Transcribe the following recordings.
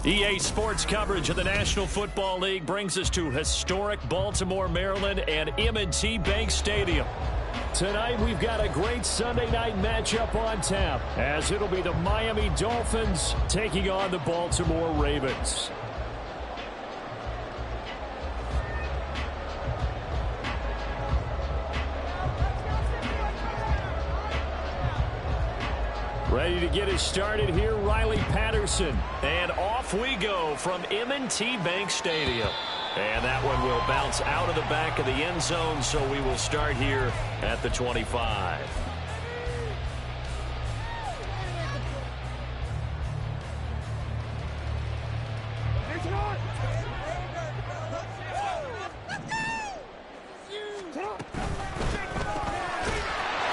EA Sports coverage of the National Football League brings us to historic Baltimore, Maryland, and M&T Bank Stadium. Tonight, we've got a great Sunday night matchup on tap, as it'll be the Miami Dolphins taking on the Baltimore Ravens. Ready to get us started here, Riley Patterson. And off we go from M&T Bank Stadium. And that one will bounce out of the back of the end zone, so we will start here at the 25.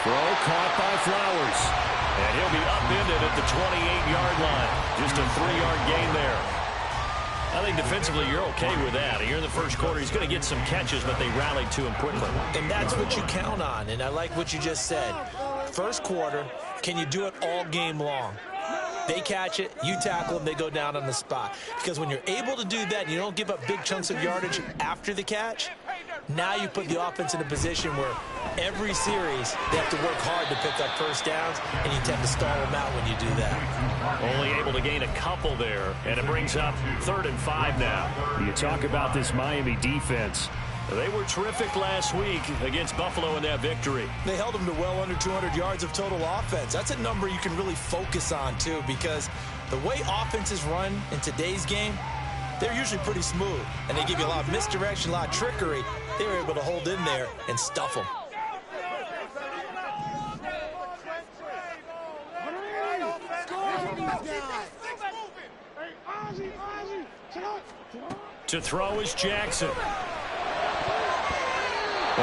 Throw caught by Flowers. And he'll be upended at the 28-yard line. Just a 3-yard gain there. I think defensively you're okay with that. Here in the first quarter, he's going to get some catches, but they rallied to him quickly. And that's what you count on, and I like what you just said. First quarter, can you do it all game long? They catch it, you tackle them, they go down on the spot. Because when you're able to do that and you don't give up big chunks of yardage after the catch, now you put the offense in a position where every series they have to work hard to pick up first downs, and you tend to stall them out when you do that. Only able to gain a couple there, and it brings up 3rd and 5 now. You talk about this Miami defense. They were terrific last week against Buffalo in that victory. They held them to well under 200 yards of total offense. That's a number you can really focus on, too, because the way offenses run in today's game, they're usually pretty smooth, and they give you a lot of misdirection, a lot of trickery. They were able to hold in there and stuff them. To throw is Jackson.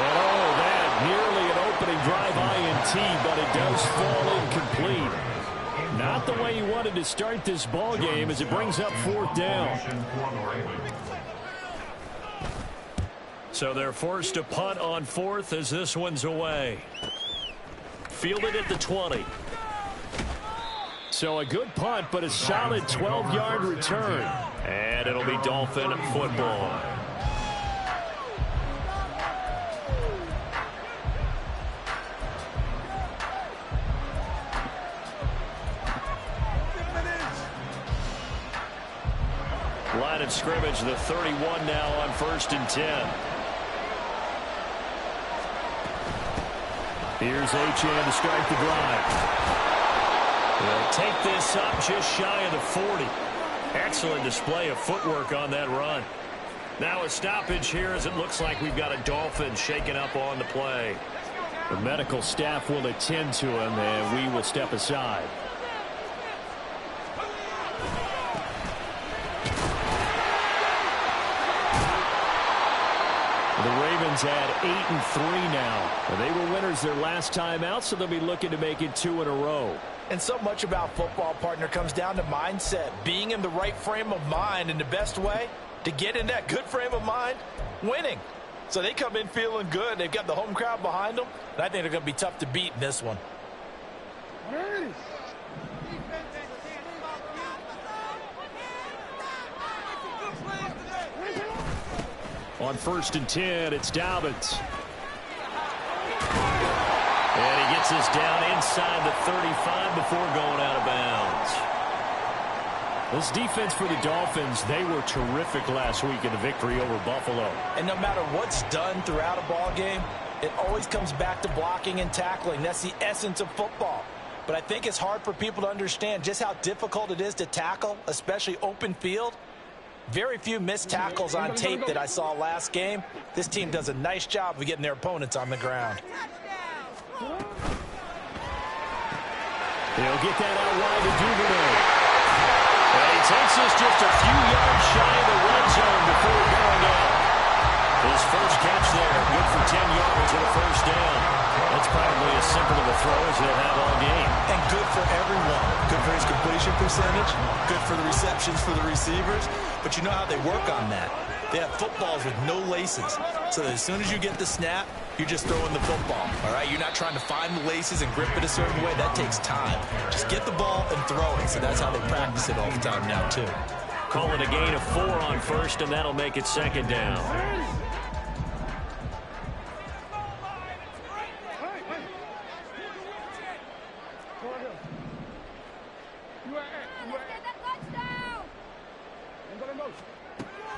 Oh, that nearly an opening drive INT, but it does fall incomplete. Not the way he wanted to start this ball game as it brings up 4th down. So they're forced to punt on 4th as this one's away. Fielded at the 20. So a good punt, but a solid 12-yard return. And it'll be Dolphin football. Line of scrimmage, the 31 now on 1st and 10. Here's Achane to start the drive. They'll take this up just shy of the 40. Excellent display of footwork on that run. Now a stoppage here as it looks like we've got a Dolphin shaken up on the play. The medical staff will attend to him, and we will step aside. The Ravens at 8-3 now. They were winners their last time out, so they'll be looking to make it 2 in a row. And so much about football, partner, comes down to mindset. Being in the right frame of mind, and the best way to get in that good frame of mind, winning. So they come in feeling good. They've got the home crowd behind them, and I think they're going to be tough to beat in this one. On 1st and 10, it's Dobbins. And he gets us down inside the 35 before going out of bounds. This defense for the Dolphins, they were terrific last week in the victory over Buffalo. And no matter what's done throughout a ball game, it always comes back to blocking and tackling. That's the essence of football. But I think it's hard for people to understand just how difficult it is to tackle, especially open field. Very few missed tackles on tape that I saw last game. This team does a nice job of getting their opponents on the ground. He'll get that out wide to Duvernay. And he takes us just a few yards shy of the red zone before going out. His first catch there, good for 10 yards and a first down. That's probably as simple of a throw as he'll have all game. And good for everyone. Good for his completion percentage. Good for the receptions for the receivers. But you know how they work on that. They have footballs with no laces. So that as soon as you get the snap, you're just throwing the football. All right? You're not trying to find the laces and grip it a certain way. That takes time. Just get the ball and throw it. So that's how they practice it all the time now, too. Call it a gain of 4 on first, and that'll make it second down.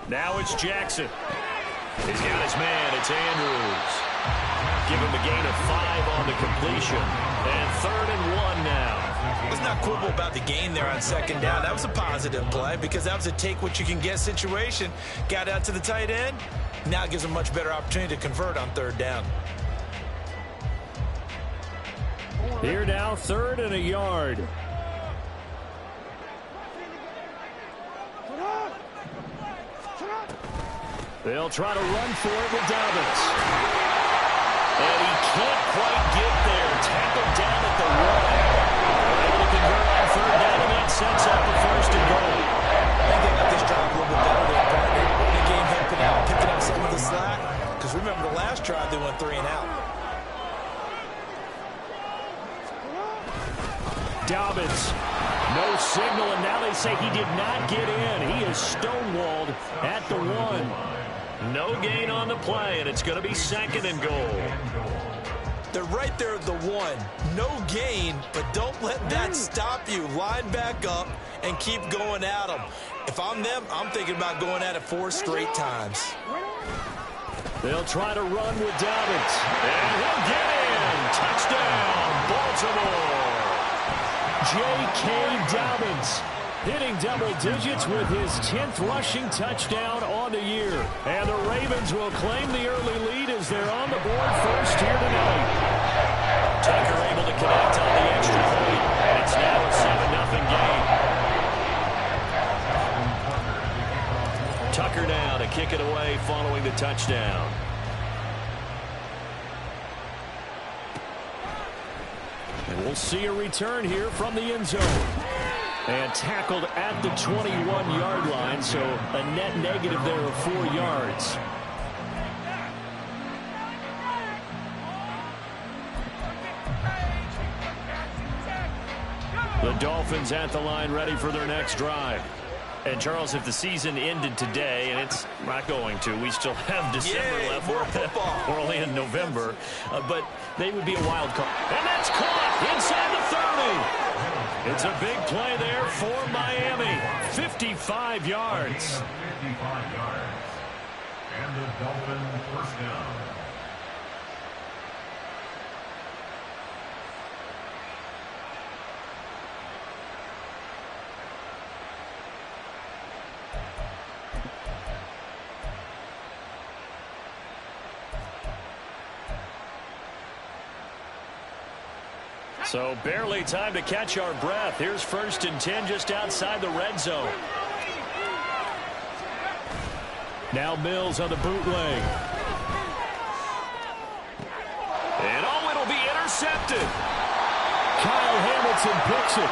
Now it's Jackson. He's got his man. It's Andrews. Give him a gain of 5 on the completion. And 3rd and 1 now. Let's not quibble about the gain there on second down. That was a positive play because that was a take-what-you-can-get situation. Got out to the tight end. Now it gives him a much better opportunity to convert on 3rd down. Here now, 3rd and a yard. They'll try to run for it with Dolphins. And he can't quite get there. Tackled down at the 1. Able to convert on 3rd down, and that sets up the 1st and goal. I think they got this drive a little bit better than partner. The game helping out, picking up some of the slack. Because remember the last drive, they went 3 and out. Dobbins, no signal, and now they say he did not get in. He is stonewalled at the 1. No gain on the play, and it's going to be 2nd and goal. They're right there at the 1. No gain, but don't let that stop you. Line back up and keep going at them. If I'm them, I'm thinking about going at it 4 straight times. They'll try to run with Dobbins. And he'll get in. Touchdown, Baltimore. J.K. Dobbins hitting double digits with his 10th rushing touchdown on the year. And the Ravens will claim the early lead as they're on the board first here tonight. Tucker able to connect on the extra point. And it's now a 7-0 game. Tucker now to kick it away following the touchdown. And we'll see a return here from the end zone. And tackled at the 21-yard line, so a net negative there of 4 yards. The Dolphins at the line ready for their next drive. And, Charles, if the season ended today, and it's not going to, we still have December left. We're only in November. But they would be a wild card. And that's caught inside the 30. It's a big play there for Miami. 55 yards. 55 yards. And the Dolphins first down. So barely time to catch our breath. Here's 1st and 10 just outside the red zone. Now Mills on the bootleg. And it'll be intercepted. Kyle Hamilton picks it.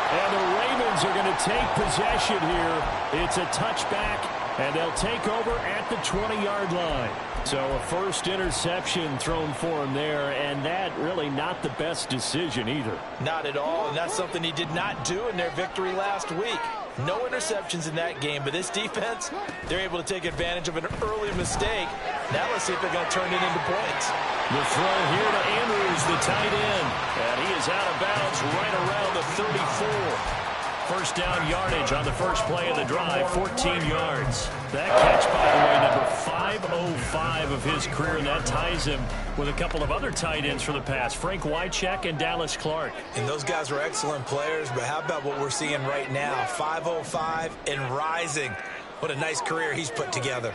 And the Ravens are going to take possession here. It's a touchback, and they'll take over at the 20-yard line. So a first interception thrown for him there, and that really not the best decision either. Not at all, and that's something he did not do in their victory last week. No interceptions in that game, but this defense, they're able to take advantage of an early mistake. Now let's see if they're going to turn it into points. The throw here to Andrews, the tight end, and he is out of bounds right around the 34. First down yardage on the first play of the drive, 14 yards. That catch, by the way, number 505 of his career, and that ties him with a couple of other tight ends for the past, Frank Wycheck and Dallas Clark. And those guys are excellent players, but how about what we're seeing right now? 505 and rising. What a nice career he's put together.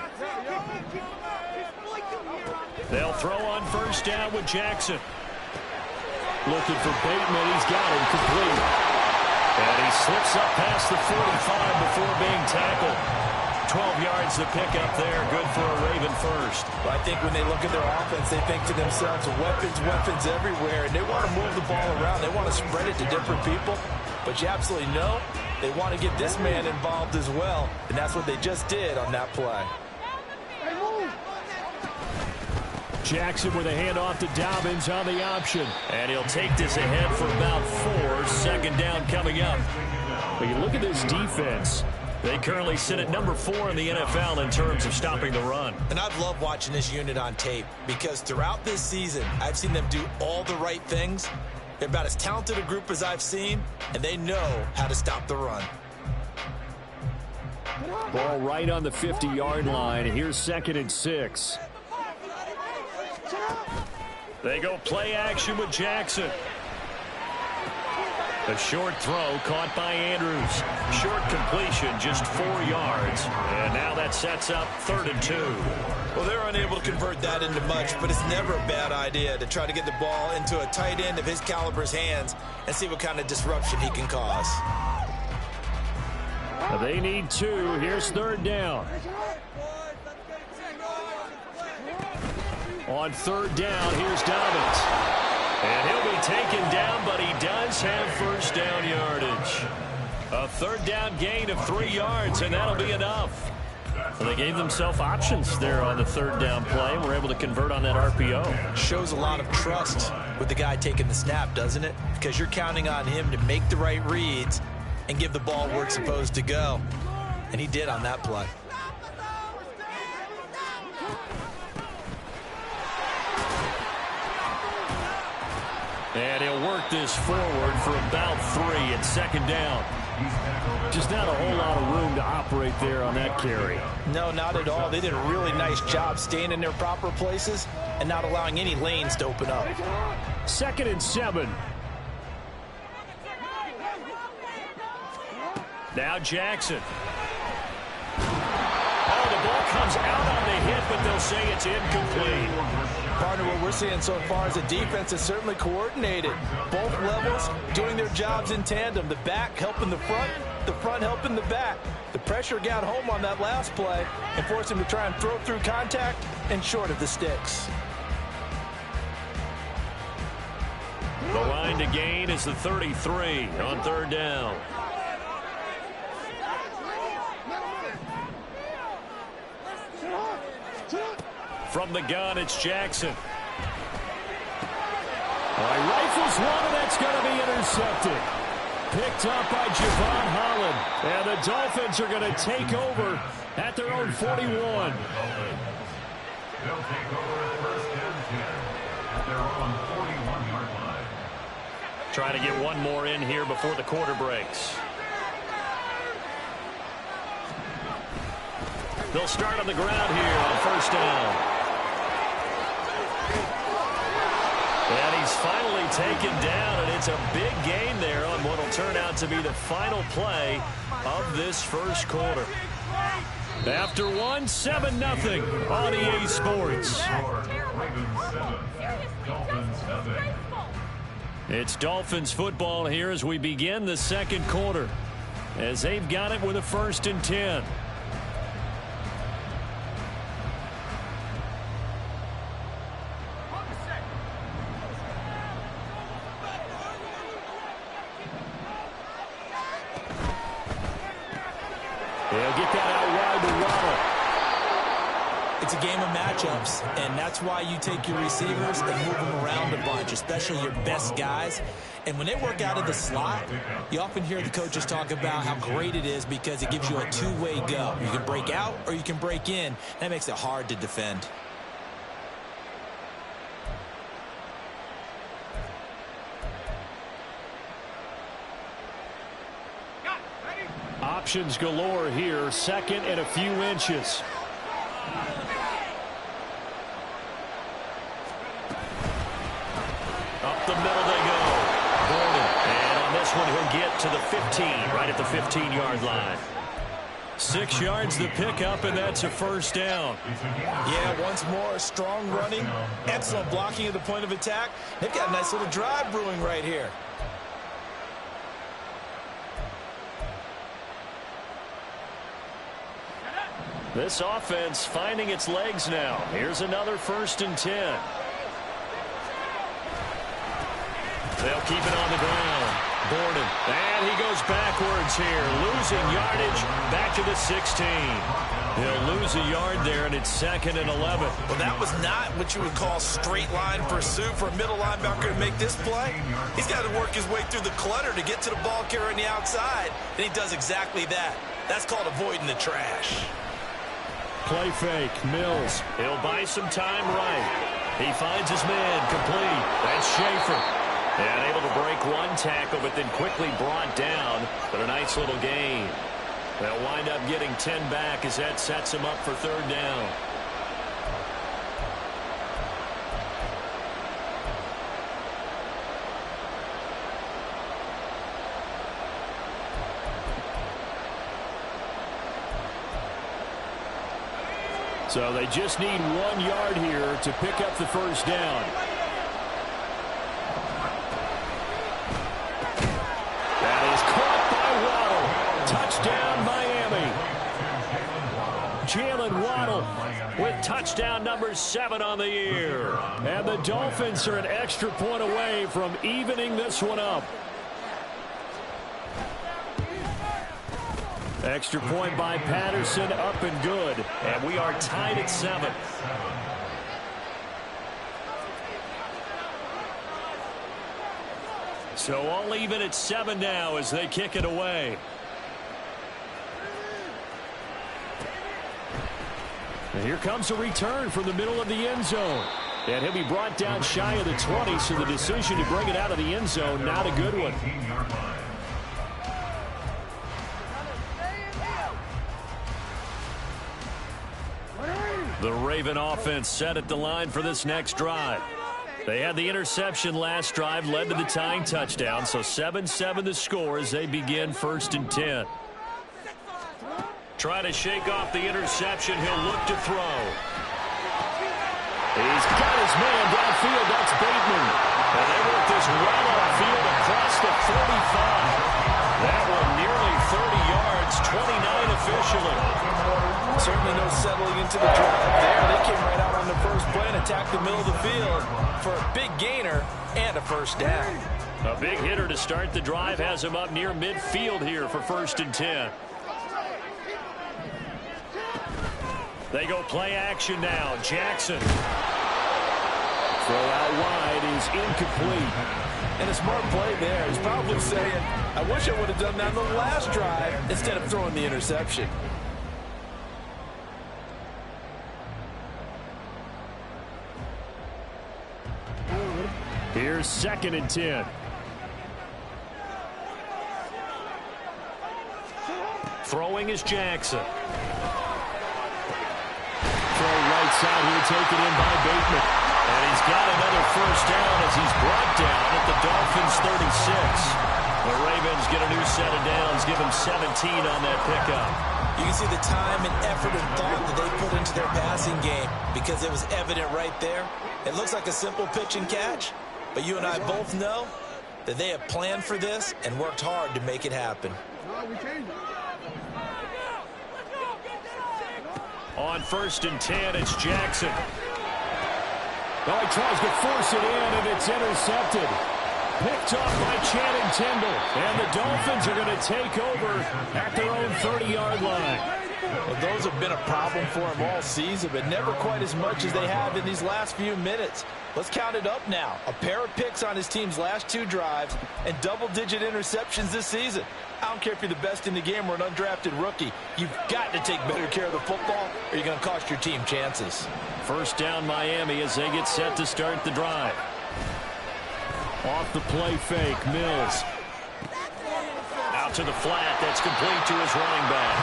They'll throw on first down with Jackson. Looking for Bateman. He's got him complete. And he slips up past the 45 before being tackled. 12 yards to pick up there. Good for a Raven first. Well, I think when they look at their offense, they think to themselves, weapons, weapons everywhere. And they want to move the ball around. They want to spread it to different people. But you absolutely know they want to get this man involved as well. And that's what they just did on that play. Jackson with a handoff to Dobbins on the option. And he'll take this ahead for about 4. Second down coming up. But you look at this defense. They currently sit at number 4 in the NFL in terms of stopping the run. And I've loved watching this unit on tape because throughout this season, I've seen them do all the right things. They're about as talented a group as I've seen, and they know how to stop the run. Ball right on the 50-yard line. Here's 2nd and 6. They go play action with Jackson. A short throw caught by Andrews. Short completion, just 4 yards. And now that sets up 3rd and 2. Well, they're unable to convert that into much, but it's never a bad idea to try to get the ball into a tight end of his caliber's hands and see what kind of disruption he can cause. They need 2. Here's 3rd down. On 3rd down, here's Dobbins. And he'll be taken down, but he does have 1st down yardage. A 3rd down gain of 3 yards, and that'll be enough. Well, they gave themselves options there on the 3rd down play. We're able to convert on that RPO. Shows a lot of trust with the guy taking the snap, doesn't it? Because you're counting on him to make the right reads and give the ball where it's supposed to go. And he did on that play. And he'll work this forward for about 3 at 2nd down. Just not a whole lot of room to operate there on that carry. No, not at all. They did a really nice job staying in their proper places and not allowing any lanes to open up. 2nd and 7. Now Jackson. Oh, the ball comes out on the hit, but they'll say it's incomplete. Partner, what we're seeing so far is the defense is certainly coordinated. Both levels doing their jobs in tandem. The back helping the front helping the back. The pressure got home on that last play and forced him to try and throw through contact and short of the sticks. The line to gain is the 33 on 3rd down. From the gun, it's Jackson. Rifles one, and that's going to be intercepted. Picked up by Javon Holland. And the Dolphins are going to take over at their own 41. They'll take over 1st and 10 at their own 41-yard line. Trying to get one more in here before the quarter breaks. They'll start on the ground here on 1st down. And he's finally taken down, and it's a big gain there on what will turn out to be the final play of this 1st quarter. After 1, 7-0 on EA Sports. It's Dolphins football here as we begin the 2nd quarter, as they've got it with a 1st and 10. They'll get that out wide to Waddle. It's a game of matchups, and that's why you take your receivers and move them around a bunch, especially your best guys. And when they work out of the slot, you often hear the coaches talk about how great it is because it gives you a two-way go. You can break out or you can break in. That makes it hard to defend. Options galore here, 2nd and a few inches. Up the middle they go. Gordon. And on this one, he'll get to the 15, right at the 15-yard line. 6 yards the pickup, and that's a 1st down. Yeah, once more, strong running, excellent blocking at the point of attack. They've got a nice little drive brewing right here. This offense finding its legs now. Here's another 1st and 10. They'll keep it on the ground. Borden. And he goes backwards here, losing yardage back to the 16. He'll lose a yard there, and it's 2nd and 11. Well, that was not what you would call straight line pursuit for a middle linebacker to make this play. He's got to work his way through the clutter to get to the ball carrier on the outside, and he does exactly that. That's called avoiding the trash. Play fake, Mills. He'll buy some time right. He finds his man, complete. That's Schaefer. And able to break one tackle, but then quickly brought down. But a nice little gain. They'll wind up getting 10 back as that sets him up for 3rd down. So they just need 1 yard here to pick up the 1st down. That is caught by Waddle. Touchdown, Miami. Jalen Waddle with touchdown number 7 on the year. And the Dolphins are an extra point away from evening this one up. Extra point by Patterson, up and good. And we are tied at 7. So all even at 7 now as they kick it away. And here comes a return from the middle of the end zone. And he'll be brought down shy of the 20, so the decision to bring it out of the end zone, not a good one. The Raven offense set at the line for this next drive. They had the interception last drive, led to the tying touchdown, so 7-7 the score as they begin 1st and 10. Try to shake off the interception. He'll look to throw. He's got his man downfield. That's Bateman. And they work this well upfield across the 45. That one nearly 30 yards, 29 officially. Certainly no settling into the drive there. They came right out on the first play and attacked the middle of the field for a big gainer and a 1st down. A big hitter to start the drive has him up near midfield here for 1st and 10. They go play action now. Jackson. Throw out wide is incomplete. And a smart play there. He's probably saying, I wish I would have done that on the last drive instead of throwing the interception. Here's 2nd and 10. Throwing is Jackson. Throw right side here, taken in by Bateman. And he's got another 1st down as he's brought down at the Dolphins 36. The Ravens get a new set of downs, give him 17 on that pickup. You can see the time and effort and thought that they put into their passing game because it was evident right there. It looks like a simple pitch and catch, but you and I both know that they have planned for this and worked hard to make it happen. On 1st and 10, it's Jackson. Oh, he tries to force it in, and it's intercepted. Picked off by Channing Tindall. And the Dolphins are going to take over at their own 30-yard line. Well, those have been a problem for them all season, but never quite as much as they have in these last few minutes. Let's count it up now. A pair of picks on his team's last 2 drives and double-digit interceptions this season. I don't care if you're the best in the game or an undrafted rookie. You've got to take better care of the football or you're going to cost your team chances. 1st down Miami as they get set to start the drive. Off the play fake, Mills. Out to the flat. That's complete to his running back.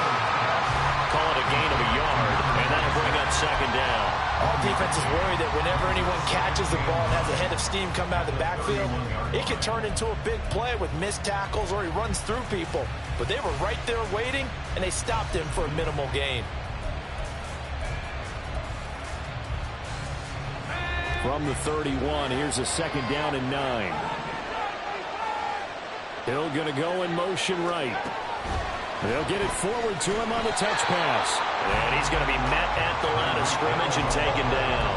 Call it a gain of a yard, and that'll bring up 2nd down. All defenses worry that whenever anyone catches the ball and has a head of steam come out of the backfield, it can turn into a big play with missed tackles or he runs through people. But they were right there waiting, and they stopped him for a minimal gain. From the 31, here's a 2nd down and 9. Hill going to go in motion right. They'll get it forward to him on the touch pass. And he's going to be met at the line of scrimmage and taken down.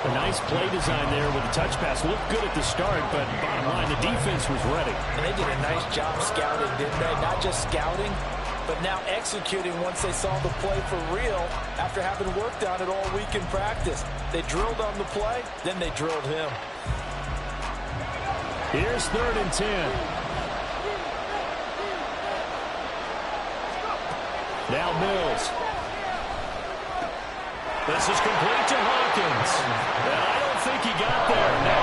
A nice play design there with a touch pass. Looked good at the start, but bottom line, the defense was ready. And they did a nice job scouting, didn't they? Not just scouting, but now executing once they saw the play for real after having worked on it all week in practice. They drilled on the play, then they drilled him. Here's 3rd and 10. Now Mills. This is complete to Hawkins. And I don't think he got there. No.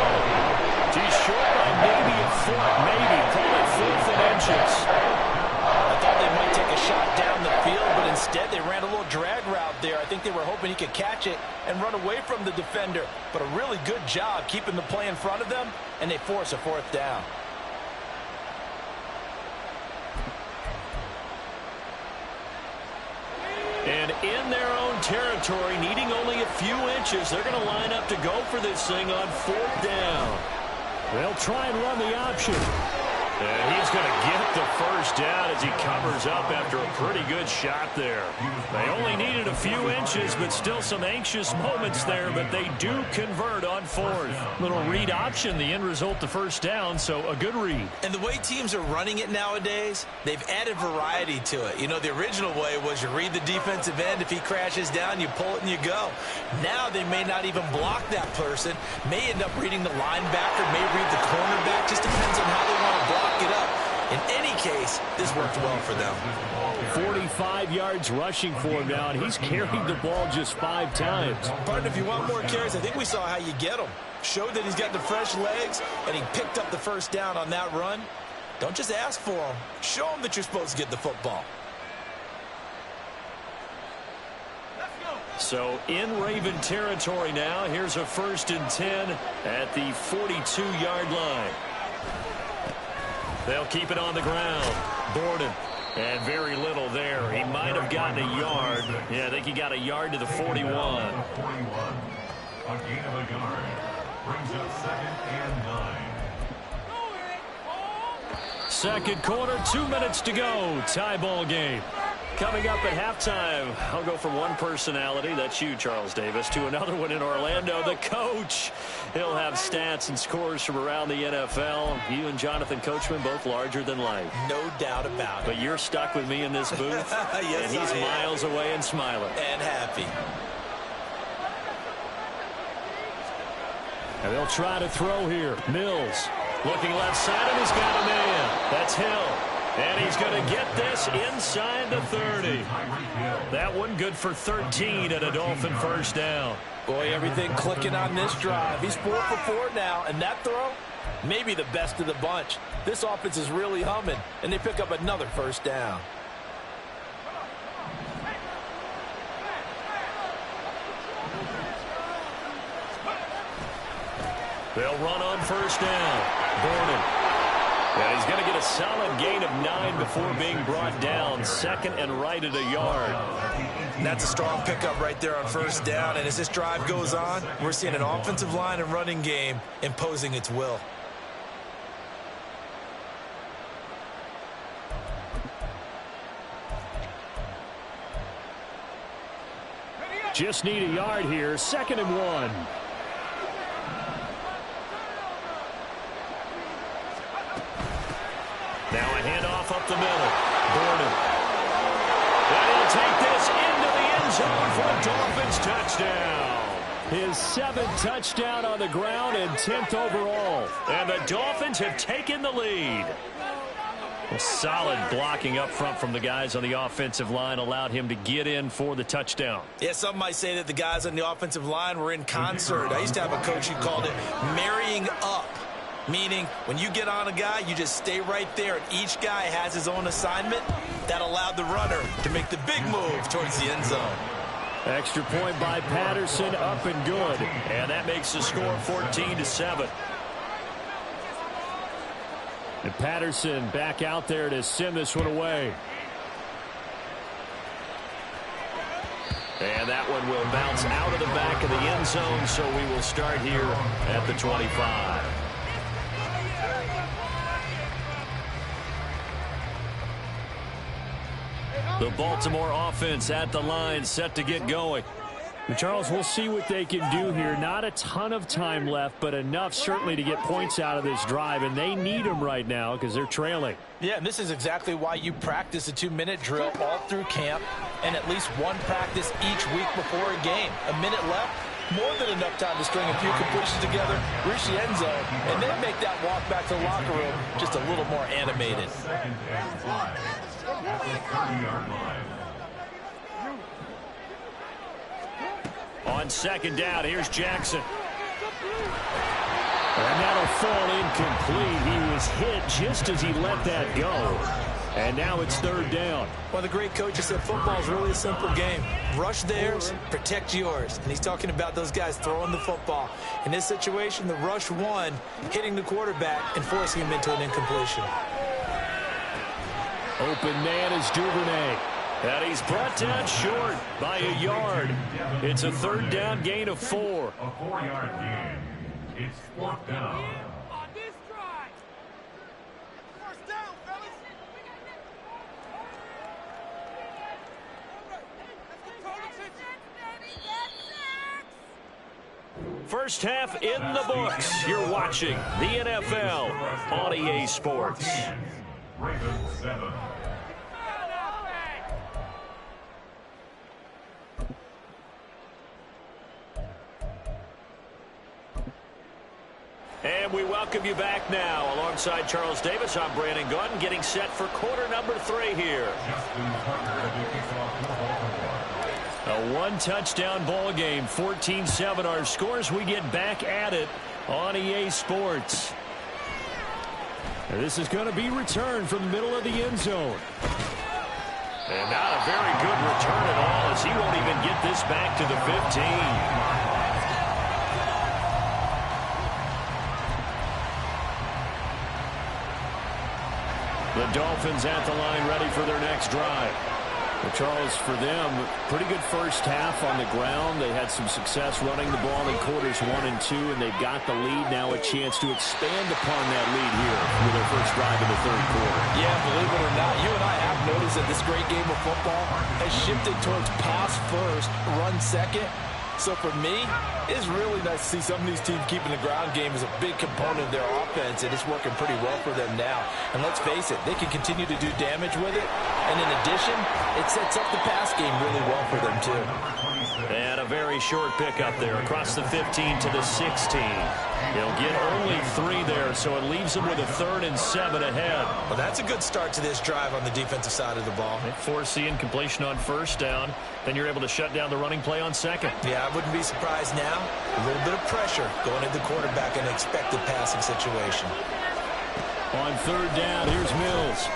He's short by maybe a foot. Maybe. Call it 4th and inches. I thought they might take a shot down the field, but instead they ran a little drag route there. I think they were hoping he could catch it and run away from the defender. But a really good job keeping the play in front of them, and they force a 4th down. And in their own territory, needing only a few inches, they're going to line up to go for this thing on 4th down. They'll try and run the option. And he's going to get the first down as he covers up after a pretty good shot there. They only needed a few inches, but still some anxious moments there, but they do convert on 4th. Little read option, the end result, the first down, so a good read. And the way teams are running it nowadays, they've added variety to it. You know, the original way was you read the defensive end. If he crashes down, you pull it and you go. Now they may not even block that person, may end up reading the linebacker, may read the cornerback, just depends on how they want to block it up. In any case, this worked well for them. 45 yards rushing for him now, and he's carried the ball just 5 times. Partner, if you want more carries, I think we saw how you get them. Showed that he's got the fresh legs, and he picked up the first down on that run. Don't just ask for him. Show him that you're supposed to get the football. So in Raven territory now, here's a 1st and 10 at the 42-yard line. They'll keep it on the ground. Borden. And very little there. He might have gotten a yard. Yeah, I think he got a yard to the 41. 41. A gain of a yard. Brings up 2nd and 9. Second quarter, 2 minutes to go. Tie ball game. Coming up at halftime, I'll go from one personality, that's you, Charles Davis, to another one in Orlando, the coach. He'll have stats and scores from around the NFL. You and Jonathan Coachman, both larger than life. No doubt about it. But you're stuck with me in this booth, yes, and he's miles away and smiling. And happy. And they'll try to throw here. Mills looking left side, and he's got a man. That's Hill. And he's going to get this inside the 30. That one good for 13 and a Dolphin first down. Boy, everything clicking on this drive. He's 4 for 4 now, and that throw, maybe the best of the bunch. This offense is really humming, and they pick up another first down. They'll run on first down. Borden. And he's going to get a solid gain of 9 before being brought down. 2nd and right at a yard. And that's a strong pickup right there on first down. And as this drive goes on, we're seeing an offensive line and running game imposing its will. Just need a yard here. 2nd and 1. Now a handoff up the middle. Borden. And he'll take this into the end zone for a Dolphins touchdown. His 7th touchdown on the ground and 10th overall. And the Dolphins have taken the lead. Well, solid blocking up front from the guys on the offensive line allowed him to get in for the touchdown. Yeah, some might say that the guys on the offensive line were in concert. I used to have a coach who called it marrying up. Meaning, when you get on a guy, you just stay right there, and each guy has his own assignment. That allowed the runner to make the big move towards the end zone. Extra point by Patterson, up and good. And that makes the score 14-7. And Patterson back out there to send this one away. And that one will bounce out of the back of the end zone, so we will start here at the 25. The Baltimore offense at the line, set to get going. Charles, we'll see what they can do here. Not a ton of time left, but enough certainly to get points out of this drive, and they need them right now because they're trailing. Yeah, and this is exactly why you practice a 2-minute drill all through camp and at least one practice each week before a game. A minute left, more than enough time to string a few completions together, reach the end zone, and then make that walk back to the locker room just a little more animated. Second and 5 at the 30-yard line. On second down, here's Jackson. And that'll fall incomplete. He was hit just as he let that go. And now it's third down. Well, the great coach said football is really a simple game. Rush theirs, protect yours. And he's talking about those guys throwing the football. In this situation, the rush one, hitting the quarterback and forcing him into an incompletion. Open man is Duvernay. And he's brought down short by a yard. It's a third down gain of 4. A 4-yard gain. It's fourth down. On this drive. First down, fellas. First half in the books. You're watching the NFL on EA Sports. Ravens 7. And we welcome you back now. Alongside Charles Davis, I'm Brandon Gunn, getting set for quarter number 3 here. A one-touchdown ball game, 14-7 our scores. We get back at it on EA Sports. And this is going to be returned from the middle of the end zone. And not a very good return at all, as he won't even get this back to the 15. The Dolphins at the line, ready for their next drive. Well, Charles, for them, pretty good first half on the ground. They had some success running the ball in quarters 1 and 2, and they've got the lead now, a chance to expand upon that lead here with their first drive in the third quarter. Yeah, believe it or not, you and I have noticed that this great game of football has shifted towards pass first, run second. So for me, it's really nice to see some of these teams keeping the ground game as a big component of their offense, and it's working pretty well for them now. And let's face it, they can continue to do damage with it. And in addition, it sets up the pass game really well for them, too. And a very short pickup there across the 15 to the 16. They'll get only 3 there, so it leaves them with a 3rd and 7 ahead. Well, that's a good start to this drive on the defensive side of the ball. They force the incompletion on first down. Then you're able to shut down the running play on second. Yeah, I wouldn't be surprised now. A little bit of pressure going at the quarterback in an expected passing situation. On third down, here's Mills.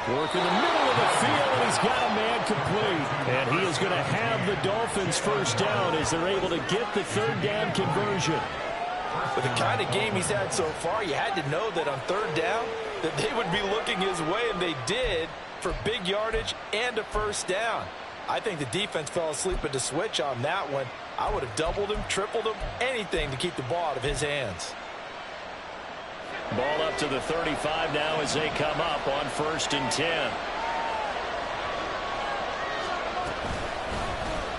Work in the middle of the field, and he's got a man complete. And he is going to have the Dolphins first down as they're able to get the third down conversion. With the kind of game he's had so far, you had to know that on third down that they would be looking his way, and they did, for big yardage and a first down. I think the defense fell asleep at the switch on that one. I would have doubled him, tripled him, anything to keep the ball out of his hands. Ball up to the 35 now as they come up on 1st and 10.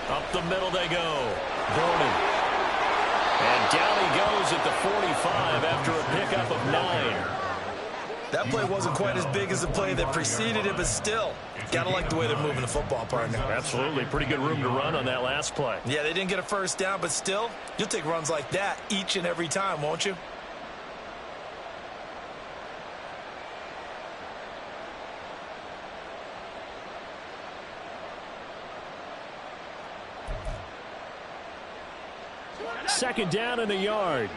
Up the middle they go. Gordon. And down he goes at the 45 after a pickup of 9. That play wasn't quite as big as the play that preceded it, but still, got to like the way they're moving the football, partner. Absolutely. Pretty good room to run on that last play. Yeah, they didn't get a first down, but still, you'll take runs like that each and every time, won't you? Second down in the yard.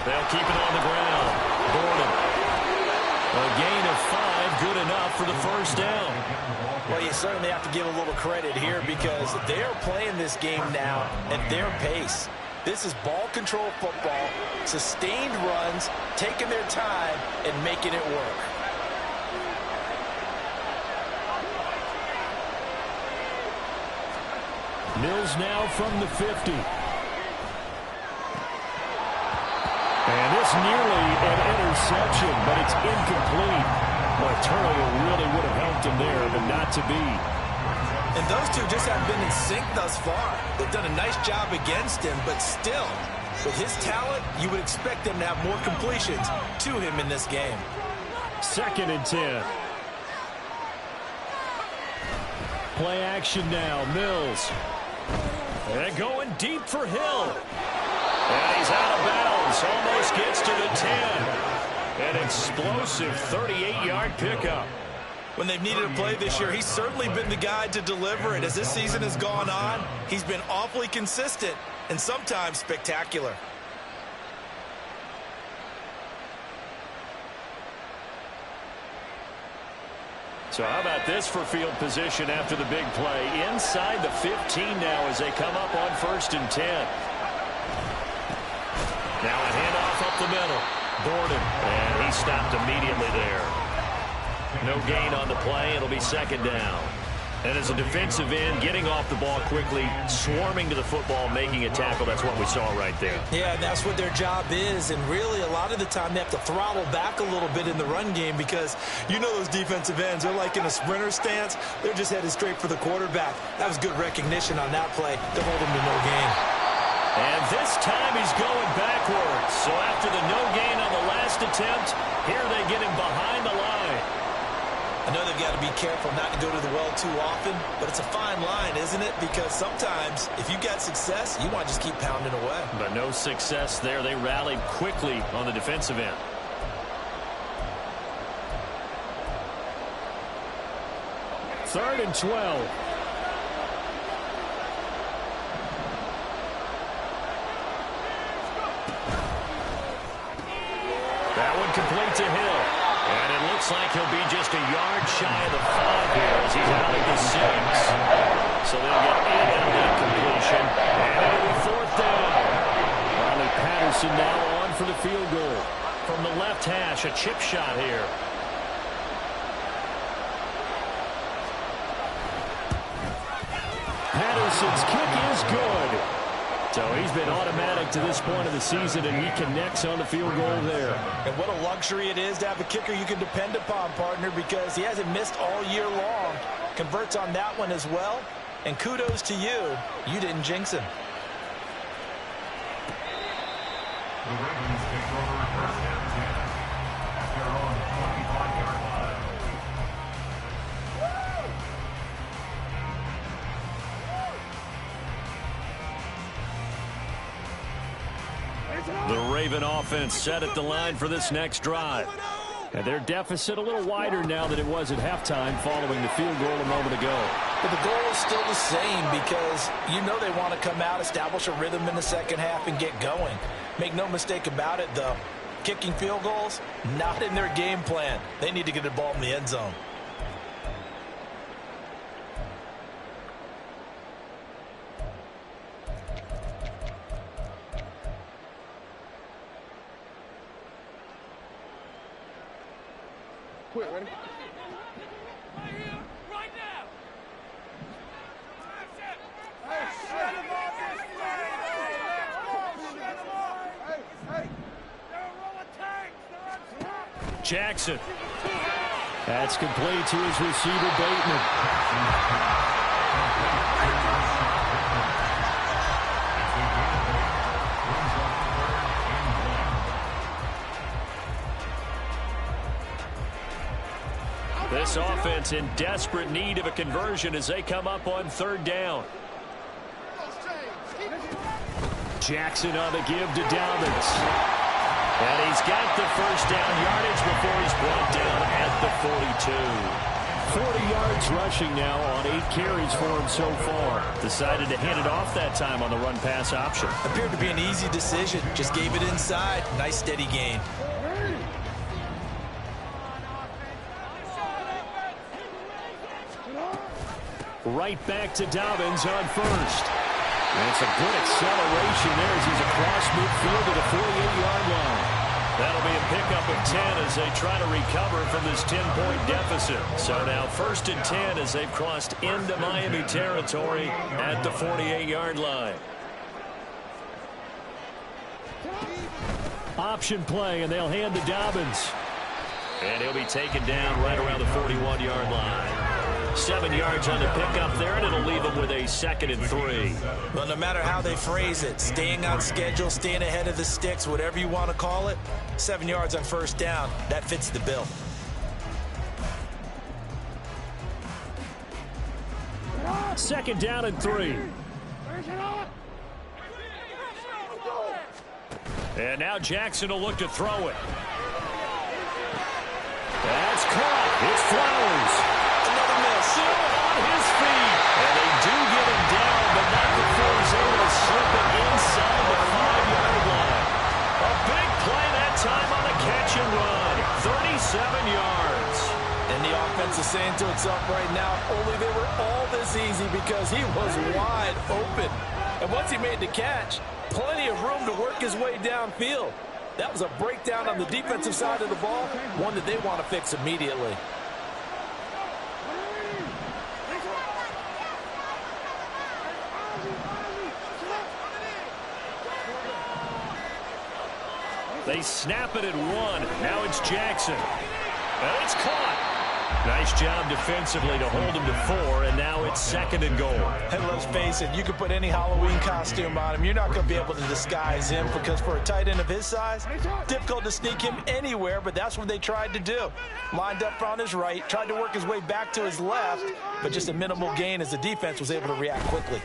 They'll keep it on the ground. Gordon. A gain of 5, good enough for the first down. Well, you certainly have to give a little credit here because they're playing this game now at their pace. This is ball control football, sustained runs, taking their time, and making it work. Mills now from the 50. And this nearly an interception, but it's incomplete. Well, a turnover really would have helped him there, but not to be. And those two just have been in sync thus far. They've done a nice job against him, but still, with his talent, you would expect them to have more completions to him in this game. 2nd and 10. Play action now. Mills. And going deep for Hill. And he's out of bounds. Almost gets to the 10. An explosive 38-yard pickup. When they've needed a play this year, he's certainly been the guy to deliver it. As this season has gone on, he's been awfully consistent and sometimes spectacular. So how about this for field position after the big play? Inside the 15 now as they come up on 1st and 10. Now a handoff up the middle. Gordon, and he stopped immediately there. No gain on the play. It'll be 2nd down. And as a defensive end, getting off the ball quickly, swarming to the football, making a tackle, that's what we saw right there. Yeah, and that's what their job is. And really, a lot of the time, they have to throttle back a little bit in the run game because you know those defensive ends, they're like in a sprinter stance. They're just headed straight for the quarterback. That was good recognition on that play to hold them to no gain. And this time he's going backwards. So after the no gain on the last attempt, here they get him behind the line. I know they've got to be careful not to go to the well too often, but it's a fine line, isn't it? Because sometimes, if you got success, you want to just keep pounding away. But no success there. They rallied quickly on the defensive end. Third and 12. That one complete to Hill. And it looks like he'll be just a yard shy of the 5 here as he's out at the 6. So they'll get 8 out of that completion. And it'll be 4th down. Riley Patterson now on for the field goal. From the left hash, a chip shot here. Patterson's kick is good. So he's been automatic to this point of the season, and he connects on the field goal there. And what a luxury it is to have a kicker you can depend upon, partner, because he hasn't missed all year long. Converts on that one as well. And kudos to you. You didn't jinx him. The Ravens take over 1st and 10 at their own 25-yard line. The Raven offense set at the line for this next drive. And their deficit a little wider now than it was at halftime following the field goal a moment ago. But the goal is still the same because you know they want to come out, establish a rhythm in the second half, and get going. Make no mistake about it, though. Kicking field goals, not in their game plan. They need to get the ball in the end zone. Quit, ready? Right here, right now. Jackson. That's complete to his receiver, Bateman. This offense in desperate need of a conversion as they come up on 3rd down. Jackson on the give to Dobbins. And he's got the 1st down yardage before he's brought down at the 42. 40 yards rushing now on 8 carries for him so far. Decided to hand it off that time on the run-pass option. Appeared to be an easy decision. Just gave it inside. Nice steady gain. Right back to Dobbins on 1st. And it's a good acceleration there as he's across midfield to the 48-yard line. That'll be a pickup of 10 as they try to recover from this 10-point deficit. So now 1st and 10 as they've crossed into Miami territory at the 48-yard line. Option play, and they'll hand to Dobbins. And he'll be taken down right around the 41-yard line. 7 yards on the pickup there, and it'll leave them with a 2nd and 3. Well, no matter how they phrase it, staying on schedule, staying ahead of the sticks, whatever you want to call it, 7 yards on first down, that fits the bill. Second down and 3. And now Jackson will look to throw it. That's caught. It's Flowers. Another miss. Still on his feet. And they do get him down, but not before he's able to slip it inside the 5-yard line. A big play that time on the catch and run. 37 yards. And the offense is saying to itself right now, only they were all this easy because he was wide open. And once he made the catch, plenty of room to work his way downfield. That was a breakdown on the defensive side of the ball, one that they want to fix immediately. They snap it at 1. Now it's Jackson. And it's caught. Nice job defensively to hold him to 4, and now it's 2nd and goal. And let's face it, you can put any Halloween costume on him. You're not going to be able to disguise him because for a tight end of his size, difficult to sneak him anywhere, but that's what they tried to do. Lined up on his right, tried to work his way back to his left, but just a minimal gain as the defense was able to react quickly.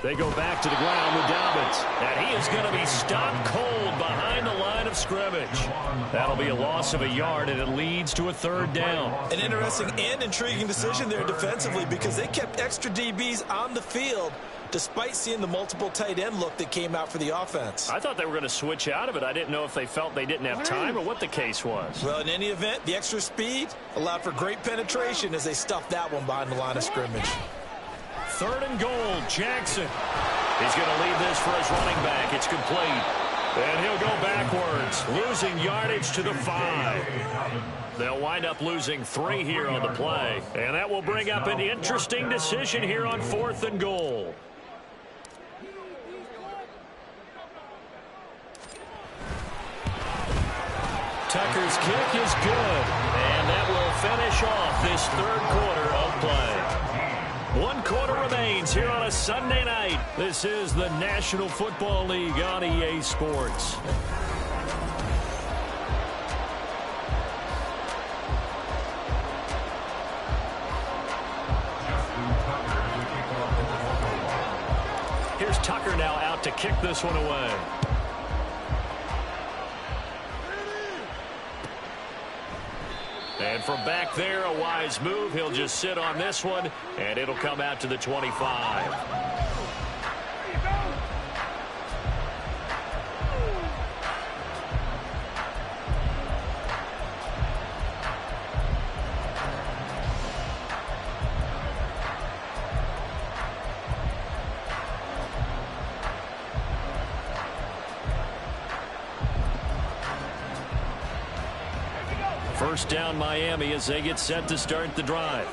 They go back to the ground with Dobbins. And he is going to be stopped cold behind the line of scrimmage. That'll be a loss of a yard, and it leads to a 3rd down. An interesting and intriguing decision there defensively because they kept extra DBs on the field despite seeing the multiple tight end look that came out for the offense. I thought they were going to switch out of it. I didn't know if they felt they didn't have time or what the case was. Well, in any event, the extra speed allowed for great penetration as they stuffed that one behind the line of scrimmage. 3rd and goal, Jackson. He's going to leave this for his running back. It's complete. And he'll go backwards, losing yardage to the 5. They'll wind up losing 3 here on the play. And that will bring up an interesting decision here on 4th and goal. Tucker's kick is good. And that will finish off this 3rd quarter of play. 1 quarter remains here on a Sunday night. This is the National Football League on EA Sports. Here's Tucker now out to kick this one away. And from back there, a wise move. He'll just sit on this one, and it'll come out to the 25. First down Miami as they get set to start the drive.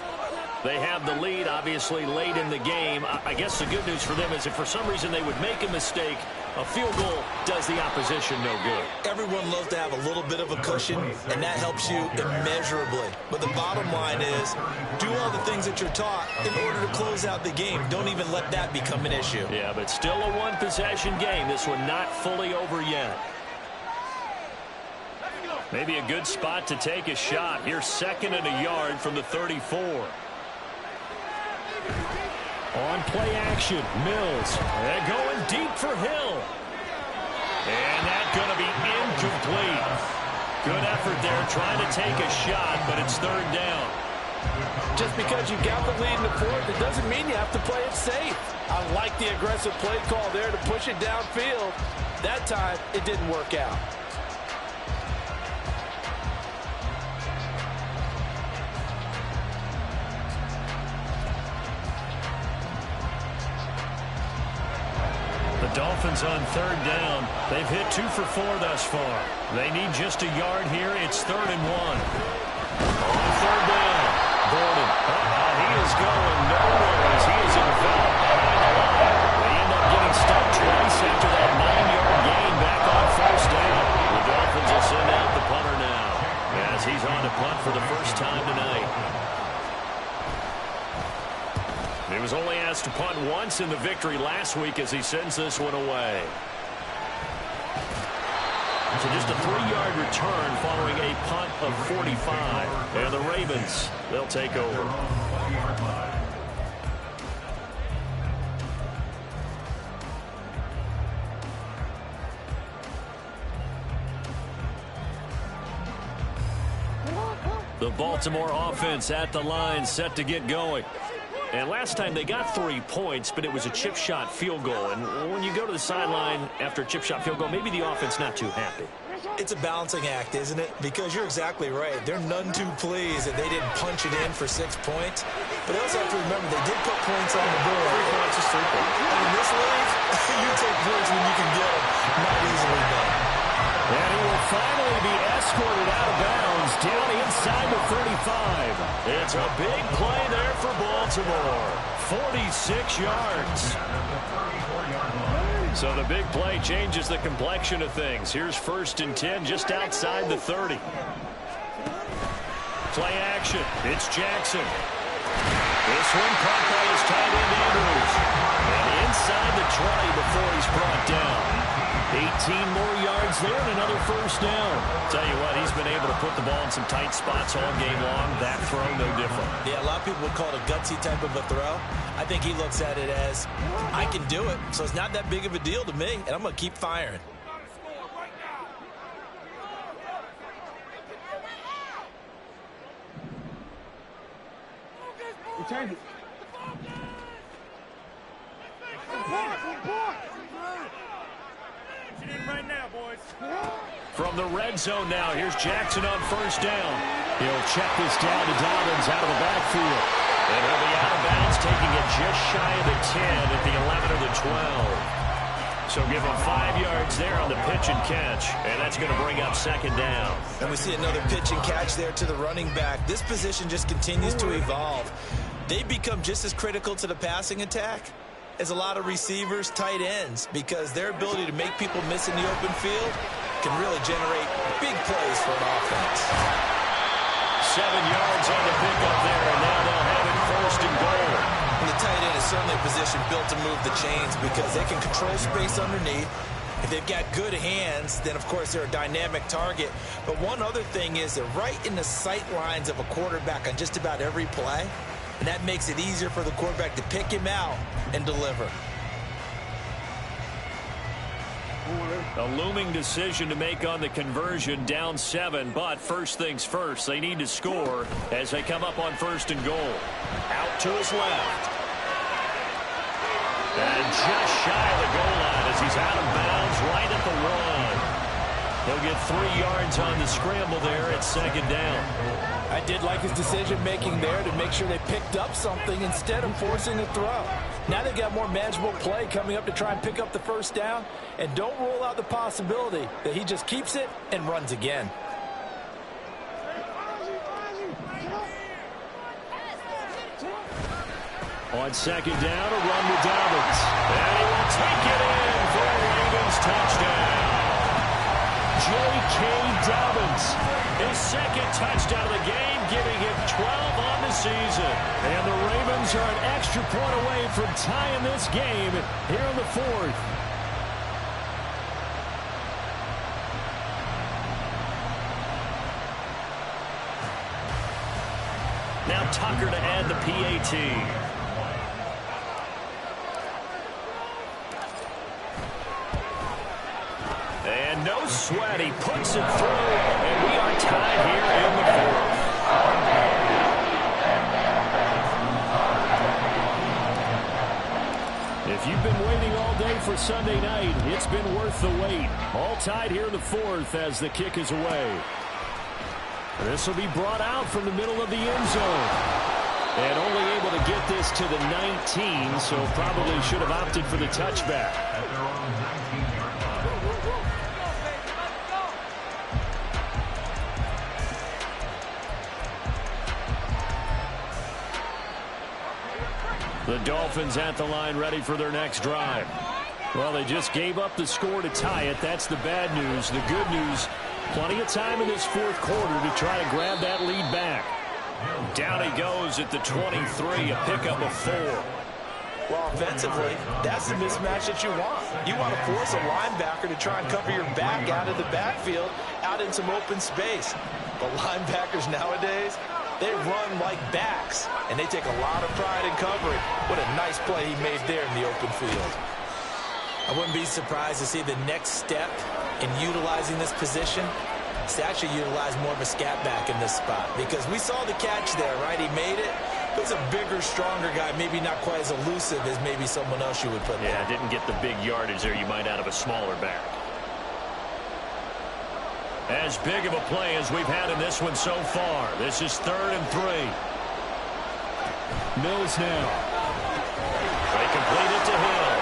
They have the lead, obviously, late in the game. I guess the good news for them is if for some reason they would make a mistake, a field goal does the opposition no good. Everyone loves to have a little bit of a cushion, and that helps you immeasurably. But the bottom line is, do all the things that you're taught in order to close out the game. Don't even let that become an issue. Yeah, but still a one-possession game. This one not fully over yet. Maybe a good spot to take a shot. Here's 2nd and a yard from the 34. On play action, Mills. They're going deep for Hill. And that's going to be incomplete. Good effort there trying to take a shot, but it's 3rd down. Just because you got the lead in the 4th, it doesn't mean you have to play it safe. I like the aggressive play call there to push it downfield. That time, it didn't work out. The Dolphins on 3rd down. They've hit 2 for 4 thus far. They need just a yard here. It's 3rd and 1. On 3rd down, Gordon. He is going nowhere as he is enveloped behind the line. They end up getting stuck twice after that 9-yard gain back on 1st down. The Dolphins will send out the punter now as he's on to punt. punts in the victory last week as he sends this one away. So just a 3-yard return following a punt of 45. And the Ravens, they'll take over. The Baltimore offense at the line, set to get going. And last time they got 3 points, but it was a chip shot field goal. And when you go to the sideline after a chip shot field goal, maybe the offense not too happy. It's a balancing act, isn't it? Because you're exactly right. They're none too pleased that they didn't punch it in for 6 points. But they also have to remember they did put points on the board. 3 points is 3 points. In this league, you take points when you can get them. Not easily done. And he will finally be escorted out of bounds down inside the 35. It's a big play there for Baltimore. 46 yards. So the big play changes the complexion of things. Here's 1st and 10 just outside the 30. Play action. It's Jackson. This one caught by his tight end Andrews. And inside the 20 before he's brought down. 18 more yards there and another 1st down. Tell you what, he's been able to put the ball in some tight spots all game long. That throw, no different. Yeah, a lot of people would call it a gutsy type of a throw. I think he looks at it as, I can do it, so it's not that big of a deal to me, and I'm going to keep firing. Change it. Right now, boys. From the red zone now, here's Jackson on 1st down. He'll check this down to Dobbins out of the backfield. And he'll be out of bounds, taking it just shy of the 10 at the 11 or the 12. So give him 5 yards there on the pitch and catch, and that's going to bring up 2nd down. And we see another pitch and catch there to the running back. This position just continues to evolve. They become just as critical to the passing attack as a lot of receivers, tight ends, because their ability to make people miss in the open field can really generate big plays for an offense. 7 yards on the pickup there, and now they'll have it 1st and goal. And the tight end is certainly a position built to move the chains because they can control space underneath. If they've got good hands, then of course they're a dynamic target. But one other thing is they're right in the sight lines of a quarterback on just about every play. And that makes it easier for the quarterback to pick him out and deliver. A looming decision to make on the conversion, down 7, but first things first, they need to score as they come up on 1st and goal. Out to his left. And just shy of the goal line as he's out of bounds right at the 1. He'll get 3 yards on the scramble there at 2nd down. I did like his decision-making there to make sure they picked up something instead of forcing a throw. Now they've got more manageable play coming up to try and pick up the 1st down, and don't rule out the possibility that he just keeps it and runs again. On 2nd down, a run to Dobbins. And he will take it in for a Ravens touchdown. J.K. Dobbins, his 2nd touchdown of the game, giving him 12 on the season. And the Ravens are an extra point away from tying this game here in the 4th. Now Tucker to add the PAT. And no sweat, he puts it through, and we are tied here in the 4th. If you've been waiting all day for Sunday night, it's been worth the wait. All tied here in the 4th as the kick is away. This will be brought out from the middle of the end zone. And only able to get this to the 19, so probably should have opted for the touchback. The Dolphins at the line ready for their next drive. Well, they just gave up the score to tie it. That's the bad news. The good news, plenty of time in this 4th quarter to try to grab that lead back. Down he goes at the 23, a pickup of 4. Well, offensively, that's the mismatch that you want. You want to force a linebacker to try and cover your back out of the backfield, out in some open space. But linebackers nowadays, they run like backs, and they take a lot of pride in covering. What a nice play he made there in the open field. I wouldn't be surprised to see the next step in utilizing this position is to actually utilize more of a scat back in this spot, because we saw the catch there, right? He made it. He's a bigger, stronger guy, maybe not quite as elusive as maybe someone else you would put there. Yeah, didn't get the big yardage there you might out of a smaller back. As big of a play as we've had in this one so far. This is 3rd and 3. Mills now. They complete it to Hill.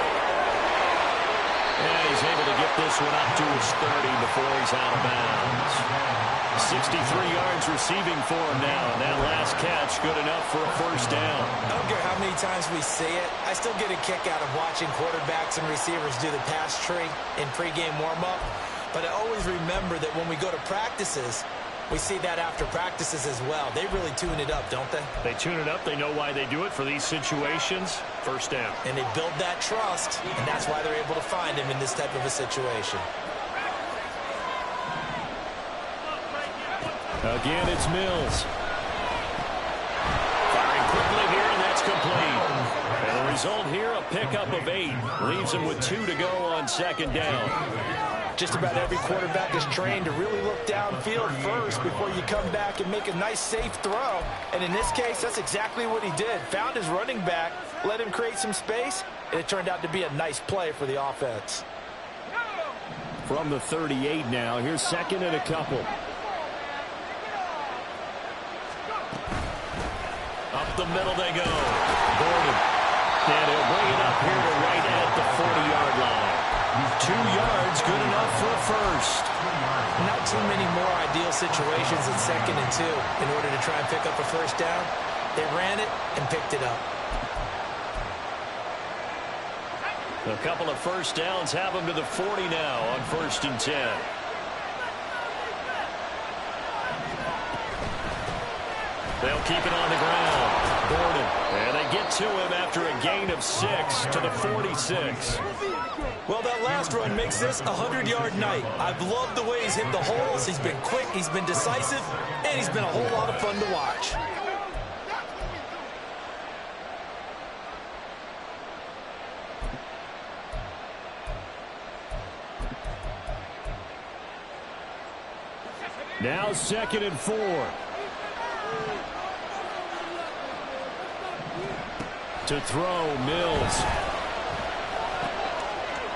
And he's able to get this one up to his 30 before he's out of bounds. 63 yards receiving for him now. And that last catch good enough for a first down. I don't care how many times we say it. I still get a kick out of watching quarterbacks and receivers do the pass tree in pregame warm-up. But I always remember that when we go to practices, we see that after practices as well. They really tune it up, don't they? They tune it up. They know why they do it for these situations. First down. And they build that trust, and that's why they're able to find him in this type of a situation. Again, it's Mills. Firing quickly here, and that's complete. And the result here, a pickup of 8. Leaves him with 2 to go on 2nd down. Just about every quarterback is trained to really look downfield first before you come back and make a nice, safe throw. And in this case, that's exactly what he did. Found his running back, let him create some space, and it turned out to be a nice play for the offense. From the 38 now, here's 2nd and a couple. Up the middle they go. Gordon. And he'll bring it up here to right at the 40-yard line. 2 yards, good enough for a first. Not too many more ideal situations in 2nd and 2 in order to try and pick up a first down. They ran it and picked it up. A couple of first downs have them to the 40 now on 1st and 10. They'll keep it on the ground. Gordon. And they get to him after a gain of 6 to the 46. Well, that last run makes this a 100-yard night. I've loved the way he's hit the holes. He's been quick, he's been decisive, and he's been a whole lot of fun to watch. Now 2nd and 4. To throw, Mills.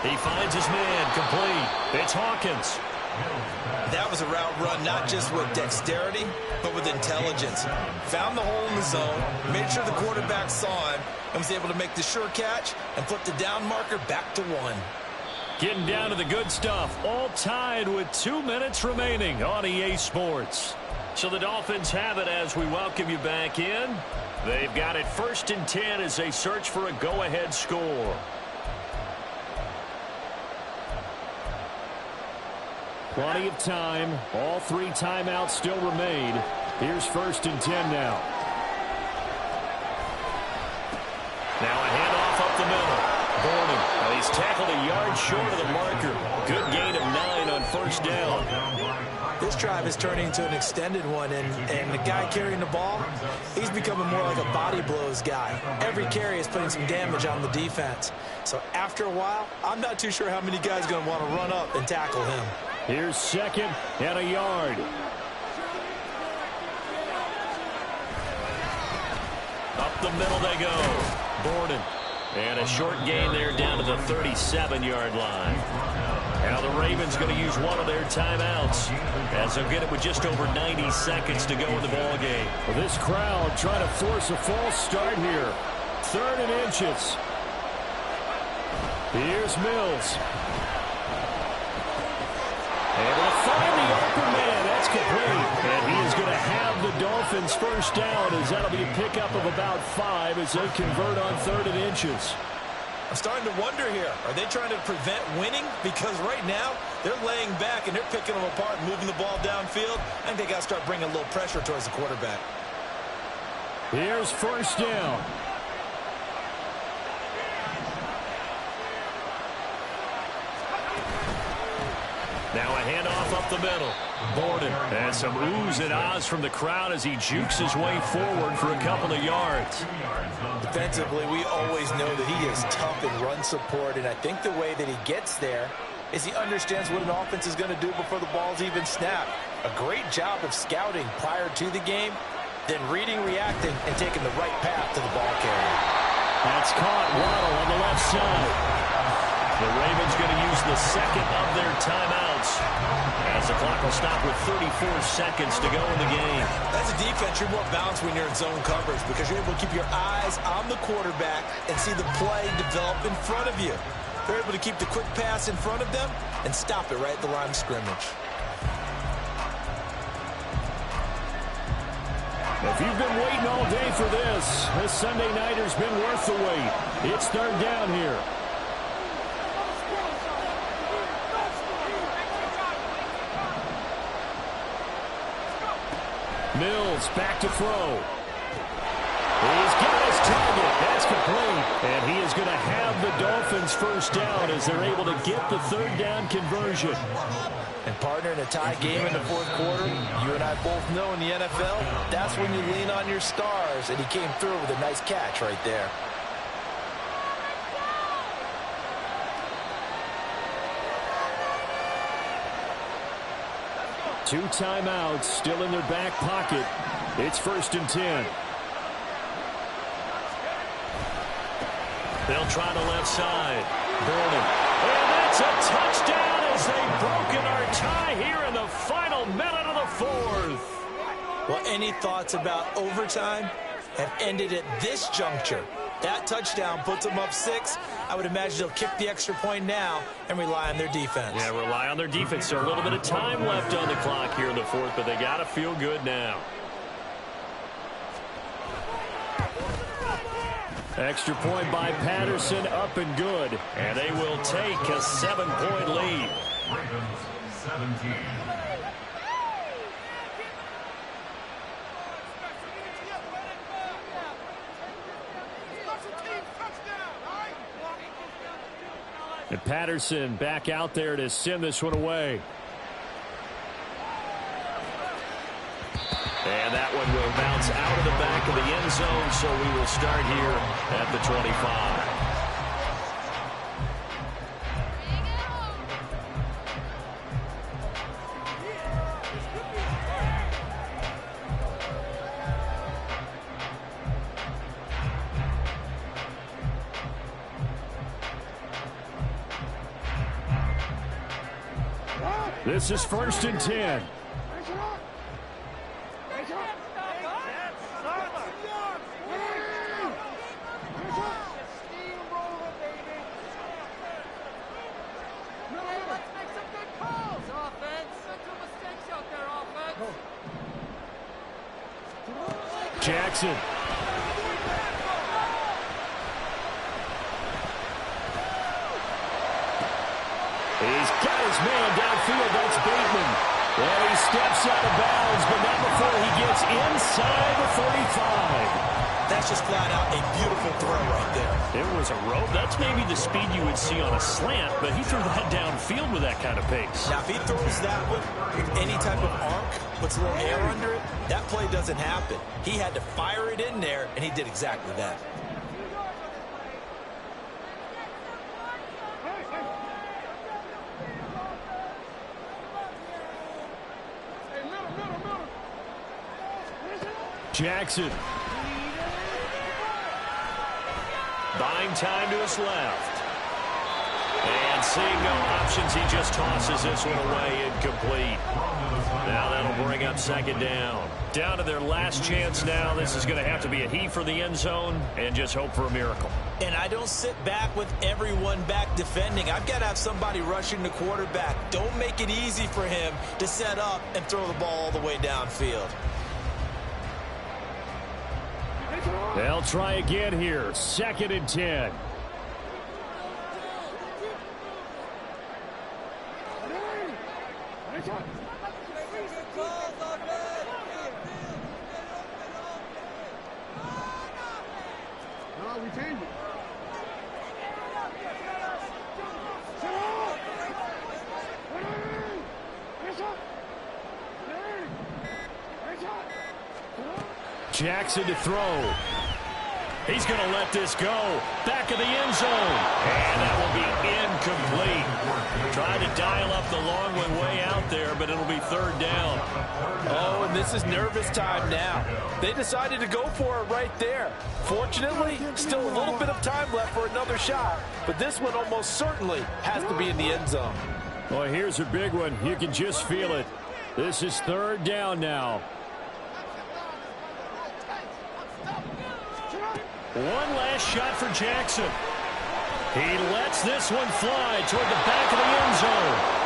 He finds his man, complete. It's Hawkins. That was a route run not just with dexterity, but with intelligence. Found the hole in the zone, made sure the quarterback saw him, and was able to make the sure catch and flip the down marker back to 1. Getting down to the good stuff. All tied with 2 minutes remaining on EA Sports. So the Dolphins have it as we welcome you back in. They've got it 1st and 10 as they search for a go-ahead score. Plenty of time. All 3 timeouts still remain. Here's 1st and 10 now. Now a handoff up the middle. Gordon. Well, he's tackled a yard short of the marker. Good gain of 9 on 1st down. This drive is turning into an extended one, and the guy carrying the ball, he's becoming more like a body blows guy. Every carry is putting some damage on the defense. So after a while, I'm not too sure how many guys are going to want to run up and tackle him. Here's 2nd and a yard. Up the middle they go. Gordon. And a short gain there down to the 37-yard line. Now the Ravens going to use one of their timeouts as they'll get it with just over 90 seconds to go in the ball game. Well, this crowd trying to force a false start here. 3rd and inches. Here's Mills. Able to find the open man. That's complete. And he is going to have the Dolphins first down as that'll be a pickup of about 5 as they convert on 3rd and inches. I'm starting to wonder here. Are they trying to prevent winning? Because right now, they're laying back and they're picking them apart, moving the ball downfield. I think they got to start bringing a little pressure towards the quarterback. Here's 1st down. Now a handoff up the middle. Borden and some oohs and ahs from the crowd as he jukes his way forward for a couple of yards. Defensively, we always know that he is tough in run support, and I think the way that he gets there is he understands what an offense is going to do before the ball's even snapped. A great job of scouting prior to the game, then reading, reacting, and taking the right path to the ball carrier. That's caught. Waddle on the left side. The Ravens going to use the second of their timeouts as the clock will stop with 34 seconds to go in the game. As a defense, you're more balanced when you're in zone coverage because you're able to keep your eyes on the quarterback and see the play develop in front of you. They're able to keep the quick pass in front of them and stop it right at the line of scrimmage. If you've been waiting all day for this Sunday nighter's been worth the wait. It's third down here. Mills back to throw. He's got his target. That's complete. And he is going to have the Dolphins first down as they're able to get the third down conversion. And partner, in a tie game in the fourth quarter, you and I both know in the NFL, that's when you lean on your stars. And he came through with a nice catch right there. Two timeouts still in their back pocket. It's 1st and 10. They'll try the left side. Borden. And that's a touchdown as they've broken our tie here in the final minute of the fourth. Well, any thoughts about overtime have ended at this juncture. That touchdown puts them up 6. I would imagine they'll kick the extra point now and rely on their defense. Yeah, rely on their defense. So a little bit of time left on the clock here in the fourth, but they got to feel good now. Extra point by Patterson, up and good. And they will take a 7-point lead. Ravens 17. And Patterson back out there to send this one away. And that one will bounce out of the back of the end zone, so we will start here at the 25. This is 1st and 10. Jackson. He's got his man downfield. That's Bateman. And he steps out of bounds, but not before he gets inside the 35. That's just flat out a beautiful throw right there. It was a rope. That's maybe the speed you would see on a slant, but he threw that downfield with that kind of pace. Now, if he throws that one with any type of arc, puts a little air under it, that play doesn't happen. He had to fire it in there, and he did exactly that. Jackson. Buying time to his left. And seeing no options, he just tosses this one away incomplete. Now that'll bring up 2nd down. Down to their last chance now. This is going to have to be a heave for the end zone and just hope for a miracle. And I don't sit back with everyone back defending. I've got to have somebody rushing the quarterback. Don't make it easy for him to set up and throw the ball all the way downfield. They'll try again here. 2nd and 10. Jackson to throw. He's going to let this go. Back of the end zone. And that will be incomplete. Tried to dial up the long one way out there, but it'll be third down. Oh, and this is nervous time now. They decided to go for it right there. Fortunately, still a little bit of time left for another shot, but this one almost certainly has to be in the end zone. Well, here's a big one. You can just feel it. This is third down now. One last shot for Jackson. He lets this one fly toward the back of the end zone.